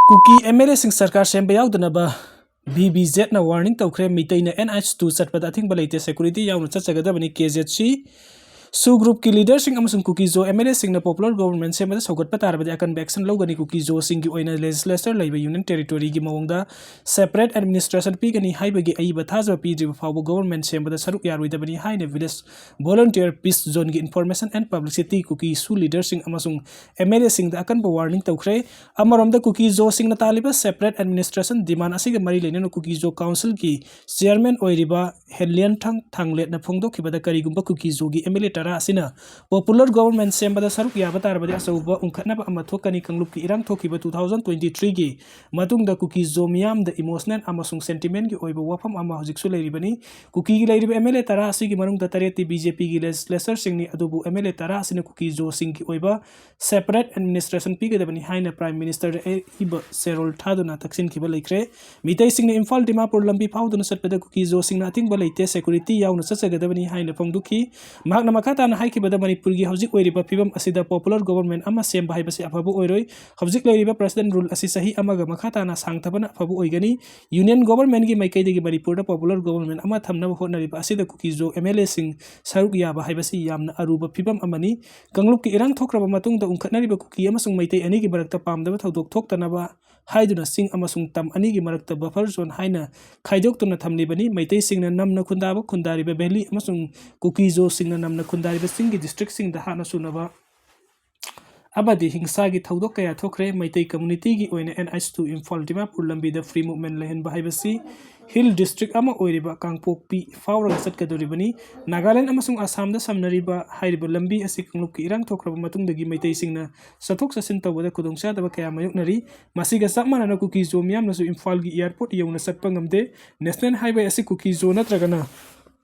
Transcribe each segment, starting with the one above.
Kuki MLA sing sarkar semba yaudnaba BBZ na warning tawkhre mitai na NH2 chatpada athing balaite security yauna chachagadabani KZC Su group ki leader sing amasung Kuki zo MLA sing na popular government se mada sogat patarabadi akan action logani Kuki zo sing gi oina legislature laiba union territory gi mawongda separate administration pi gani haibagi aiba thazwa pi driba fawo government se mada saruk yaroi haine village volunteer peace zone gi information and publicity Kuki su leader sing amasung MLA sing da akan ba warning tawkhre amaramda Kuki zo sing na taliba separate administration demand asiga mari lenen Kuki zo council ki chairman oiriba Helian thanglet na phongdok khibada karigumba Kuki zo gi MLA tara asina popular government sembada saruk yaba tarabadi asauba unkhatnaba ama thokani kanglup ki irang thokiba 2023 gi matungda Kuki zo miyam da emotional amasung sentiment gi oiba wafam ama hojik su leiribani Kuki gi leiriba MLA tara asigi marungda tareti BJP gi legislature singni adubu MLA tara asina Kuki zo sing gi oiba separate administration pi gadabani haina prime minister iba serol thaduna taksin kiba leikre mitai singni Imphal Dimapur lambi phawduna satpada Kuki zo singna ating balaite security yauna chachagadabani haina phongduki magna makata na haikibada manipuri gi hojik oiriba pibam asida popular government ama semba haibasi afabu oiroi hojik leiriba president rule asi sahi amaga makata na sangtabana afabu oigani union government gi maikaidagi manipur da popular government ama thamna hotnariba asida Kuki zo MLA sing saruk yaba haibasi yamna aruba pibam amani kanglup ki irang thokraba matungda unkhatnariba Kuki amasung maitai ani gi barakta pamdaba thodok thoktanaba haiduna sing amasung tam ani gi marakta buffer zone haina khaidok tuna thamlibani maitai singna namna khundaba khundariba valley amasung Kuki zo singna namna khundariba sing gi district sing da hana sunaba abadi hingsa gi thodok kaya thokre maitai community gi oina NH2 Imphal Dimapur lambi da free movement lehen bahaibasi Hill district ama oiriba kangpokpi fawra satkadoribani Nagaland amasung Assam da samnariba hairiba lambi asi kanglup ki irang thokraba matungdagi maitai singna sathok sasin tawbada khudongchadaba kaya mayoknari masiga sakmana na Kuki zo miyamna su Imphal gi airport yauna satpa ngamde national highway asi Kuki zo natragana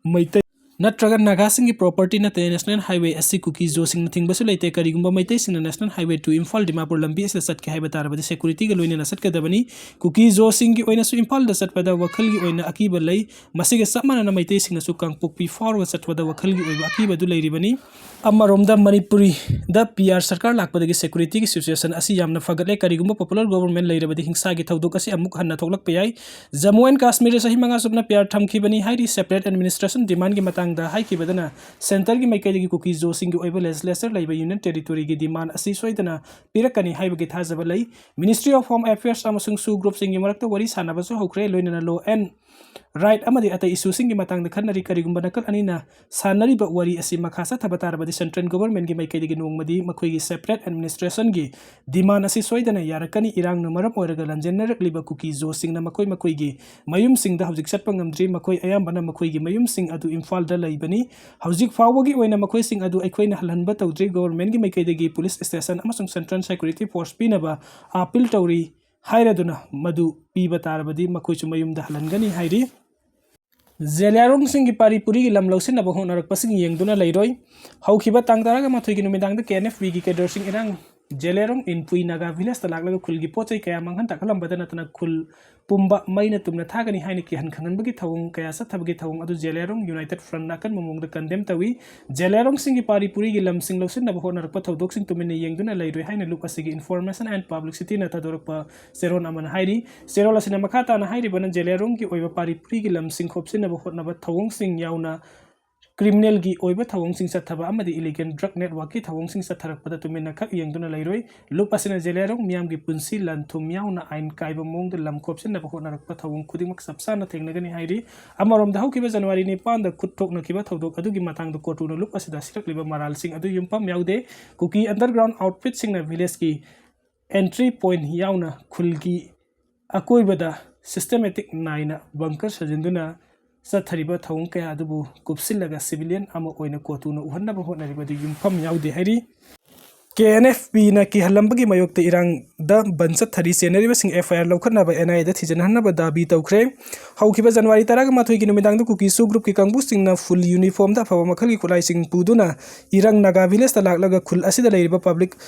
maitai natraga nagasing gi property na national highway asi Kuki zo sing nathing basu leite karigumba maitai sing national highway to Imphal Dimapur lambi asi satke haiba tarabadi security ga loina na satkadabani Kuki zo sing gi oina su Imphal da satpada wakhal gi oina akiba lei masiga samana na maitai sing na su kangpokpi forward satpada wakhal gi oiba akiba du leiribani amaromda manipuri da PR sarkar lakpadagi security gi situation asi yamna fagatle karigumba popular government leirabadi hingsa gi thodok asi amuk hanna thoklak payai Jammu and Kashmir sahi manga subna PR thamkhibani hairi separate administration demand gi matang da haikibadana center gi maikaidagi Kuki zo sing gi oiba legislature laiba union territory gi demand asi soidana pirakani haibagi thajaba lei Ministry of Home Affairs amasung su group sing gi marakta wari sanabasu hokre loinana law and right amadi ata issue sing gi matang da khanari karigumba nakal anina sanari ba wari asi makhasa thabatarabadi central government gi maikaidagi nongmadi makhoi gi separate administration gi demand asi soidana yarakani irang na maram oiraga lanjennarak liba Kuki zo sing na makhoi gi mayum sing da hojik satpa ngamdri makhoi ayambana makhoi gi mayum sing adu Imphal da laibani hojik fawagi oina makhoi sing adu aikhoina halhanba tawdri government gi maikaidagi police station amasung central security force pinaba appeal tawri hairaduna madu piba tarabadi makhoi chu mayum da halangani hairi Zelarong sing gi paripuri gi lamlausin na bahon arak pasing yengduna leiroi haukiba tangtaraga mathoi gi numidang da KNF gi kedor sing irang Zelarong in Pui Naga village talaglaga khulgi pochai kaya manghan takalam badana tana khul pumba maina tumna thagani haini ki han khangan bagi thawung kaya sa thabagi thawung adu Zelarong United Front nakan mamong da condemn tawi Zelarong sing gi paripuri gi lam sing lausin na bahon arak pa thodok sing tumine yengduna leiroi haina lup asigi information and publicity na thadorak pa seron aman hairi serol asina makhata na hairi bana Zelarong gi oiba paripuri gi lam sing khopsin na bahon na ba thawung sing yauna criminal gi oiba thawong sing sathaba amadi illegal drug network ki thawong sing satharak pada tumina khak yengduna leiroi lupasina Zelarong miyam gi punsi lanthum yauna ain kaiba mong de lam khopsin na bahon arak pa thawong khudingmak sapsana thengnagani hairi amarom da haukiba January ni pan da khutthok na kiba thodok adu gi matang da kotu na lupasida sirak liba maral sing adu yumpam yaude Kuki underground outfit sing na village ki entry point yauna khulgi akoibada systematic naina bunker sajinduna sathariba thawung kaya adubu kupsilaga civilian ama oina kotuna uhannaba hotnaribadi yumpham yaude hairi KNFB na ki halambagi mayokta irang da bansat thari senariba sing FIR laukhanaba NI da thijan hannaba dabi tawkhre haukiba January taraga mathoi gi numidang da Kuki su group ki kangbu sing na full uniform da phawa makhal gi khulai sing puduna irang Naga village talaglaga khul asida leiriba public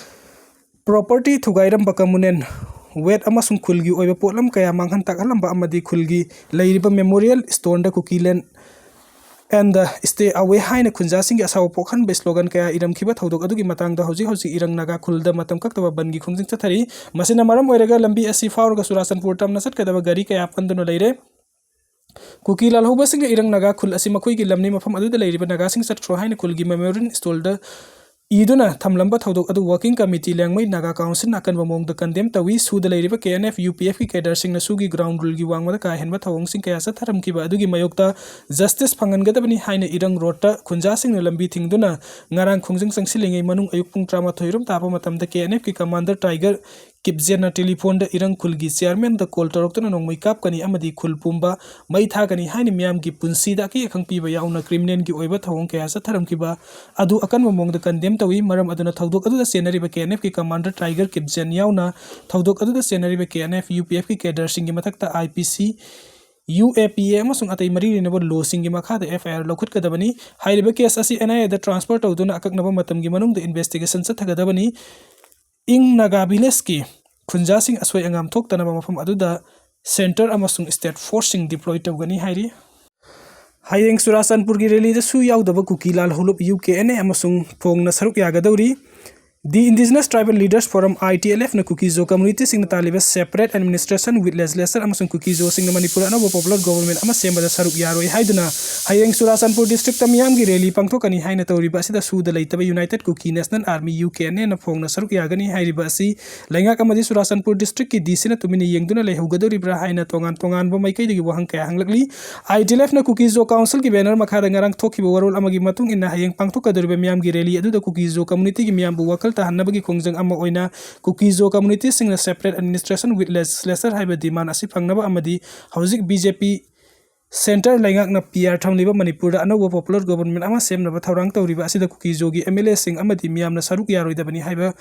property thugairam bakamunen wet amasung khulgi oiba potlam kaya manghan takalamba amadi khulgi leiriba memorial stone da Kuki land and stay away haina khunjasing asaw pokhan be slogan kaya iram khiba thodok adugi matang da hoji hoji irang naga khulda matam kaktaba bangi khungjing chathari masina maram oiraga lambi asi faurga surasanpur tamna satkadaba gari kaya pandano leire Kuki Lalhoubasing irang naga khul asi makhoi gi lamni mafam adu da leiriba naga sing satro haina khul gi memorial install da iduna thamlamba thodok adu working committee langmai naga council nakan bamong da condemn tawi su da leiriba KNF UPF ki cadre sing na sugi ground rule gi wangma ka henba thawong sing kaya sa tharam ki ba adu gi mayokta justice phangan gadabani haina irang rota khunja sing na lambi thingduna ngarang khungjing sangsilingai manung ayuk pung trama thoirum tapa matam da KNF ki commander tiger kipjena telephone da irang khul gi chairman da call torok tuna nongmai kap kani amadi khul pumba mai tha kani haini miyam gi punsi da ki khang pi ba yauna criminal gi oiba thawong kaya sa tharam ki ba adu akan mamong da condemn tawi maram aduna thodok adu da senari ba KNF ki commander tiger kipjen yauna thodok adu da senari ba KNF UPF ki cadre sing gi mathak ta IPC UAPA amasung atay mari rinabo law sing gi makha da FIR lokhut kadabani hairiba case asi NIA da transport tawduna akaknaba matam gi manung da investigation sa thagadabani ing naga village ki khunjasing aswai angam thok tanaba mafam aduda center amasung state forcing deploy tawgani hairi hayeng surasanpur gi rally da su yaudaba Kuki Lalhoubasing UKNA amasung Fongna saruk yagadawri The Indigenous Tribal Leaders Forum ITLF na Kuki Zo community sing na taliba separate administration with legislature amasung Kuki Zo sing na Manipur ano popular government ama semba da saruk yaroi haiduna hayeng surasanpur district tamiyam gi rally pangthokani haina tawriba asida su da leitaba United Kuki National Army UKNA na Fongna saruk yagani hairiba asi laingak amadi surasanpur district ki DC na tumini yengduna lehugadori bra haina tongan ba maikai digi wahang kaya hanglakli ITLF na Kuki Zo council ki banner makha da ngarang thoki ba warol amagi matung inna hayeng pangthokadori ba miyam gi rally adu da Kuki Zo community gi miyam bu wakal tahanabagi khongjang ama oina Kuki Zo community sing na separate administration with legislature haiba demand asi phangnaba amadi hauzik BJP center laingak na PR thamliba Manipur da anoba popular government ama semnaba thaurang tawriba asida Kuki Zo gi MLA sing amadi miyam na saruk yaroidabani haiba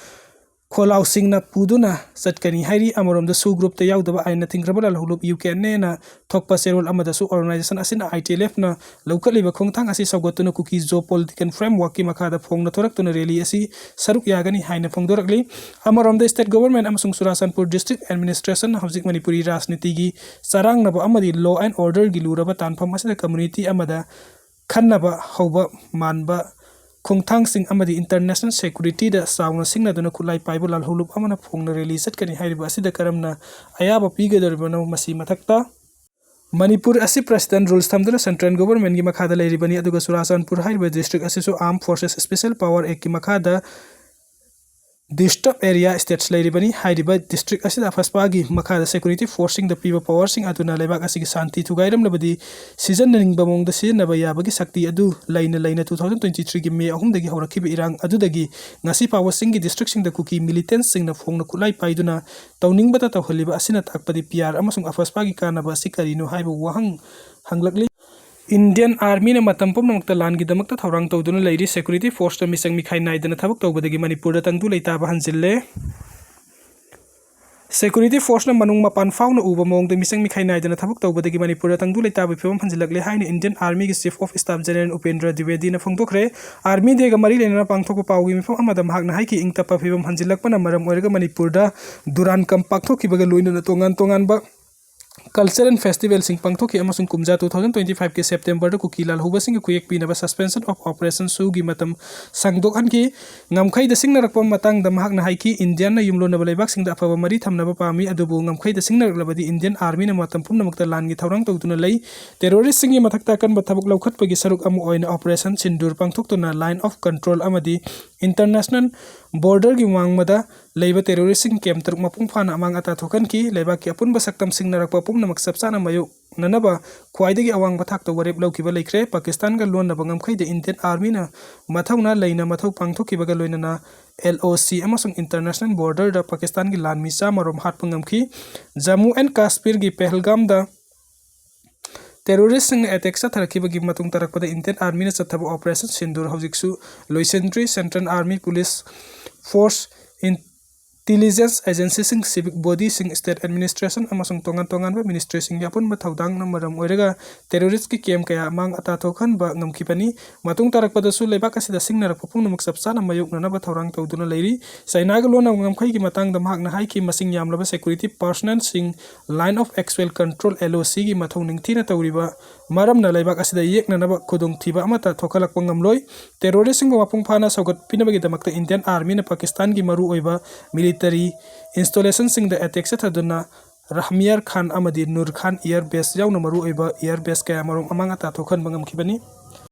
kholau sing na puduna satkani hairi amorom da su group ta yaudaba aina thingraba Lalhoubasing UKNA na thokpa serol amada su organization asina ITLF na lokaliba khongthang asi sawgotuna Kuki Zo political framework ki makha da Fongna thoraktuna rally asi saruk yagani haina phongdorakli amorom da state government amasung Surasanpur district administration hauzik Manipuri rajniti gi sarang naba amadi law and order gi luraba tanpham asida community amada khannaba hauba manba khongthang sing amadi international security da sauna singna duna khulai paibu Lalhoubasing amana Fongna rally satkani hairiba asida karamna ayaba pigadoribana masi mathakta Manipur asi president rules thamduna central government gi makha da leiribani aduga Surasanpur hairiba district asisu armed forces special power act ki makha da disturb area states leiribani hairiba district asida faspa gi makha da security forcing the people power sing aduna lebak asigi santi thugairam labadi season ning bamong da sin naba yabagi sakti adu laina 2023 gi May 3 dagi horakhiba irang adu dagi ngasi power sing gi district sing da Kuki militants sing na Fongna kulai paiduna tawning bata tawhaliba asina takpadi PR amasung afaspa gi kanaba sikarino haiba wahang hanglakli Indian Army na matampom na magtalan gidamakta thaurang tawduna leiri security force na misang mikhay naidana thabak tawbadagi Manipur da tangdu leitaba hanjille security force na manung mapan faw na uba mong da misang mikhay naidana thabak tawbadagi Manipur da tangdu leitaba phibam hanjilakle haina Indian Army gi Chief of Staff General Upendra Dwivedi na phongdokre Army de ga mari lena pangthok pawgi mifam amada mahak na haiki ingtapa phibam hanjilakpa na maram oiraga Manipur da duran kam pakthokibaga loina na tongan ba Culture and Festival sing pangthoki amasung kumja 2025 ke September da Kuki Lalhoubasing kuyak pinaba suspension of operation su gi matam sangdokhan ki ngamkhai da singna rakpam matang da mahak na haiki Indian na yumlo na balebak sing da afaba mari thamnaba pami adubu ngamkhai da singna raklabadi Indian Army na matam pum na makta lan gi thaurang tawtuna lei terrorist sing gi mathakta kan bathabuk laukhat pagi saruk amu oina operation sindur pangthoktuna line of control amadi international border gi wangmada leiba terrorist sing kem taruk mapung phana amang ata thokan ki leiba ki apun basaktam sing na rakpa pum na maksapsana mayu nanaba khwaidagi awang bathak to warep laukiba leikre Pakistan ga lon na bangam khai de Indian Army na mathauna leina mathau pangthokiba ga loina na LOC amasung international border da Pakistan gi lan misa marom hat pangam khi Jammu and Kashmir gi Pahalgam da terrorist sing attack sa tharkiba gi matung tarakpada Indian Army na chathaba operation sindur hojiksu loisentry Central Army Police Force Intelligence Agency sing civic body sing state administration amasung tongan ba ministry sing yapun mathaudang na maram oiraga terrorist ki kem kaya mang ata thokhan ba ngamkhipani matung tarakpada su lebak asida sing narak papung namak sapsana mayuk na ba thaurang tawduna leiri saina ga lona ngamkhai ki matang da mahak na hai ki masing yamlaba security personnel sing line of actual control LOC gi mathau ning thina tawriba maramna laibak asida yeknanaba khudungthiba amata thokalakpa ngamloi terrorist singbo mapung phana sogot pinabagi damakta Indian Army na Pakistan gi maru oiba military installation singda attack sa thaduna Rahmiyar Khan amadi Nur Khan air base yauna maru oiba air base kaya marong amanga ta thokan bangam khibani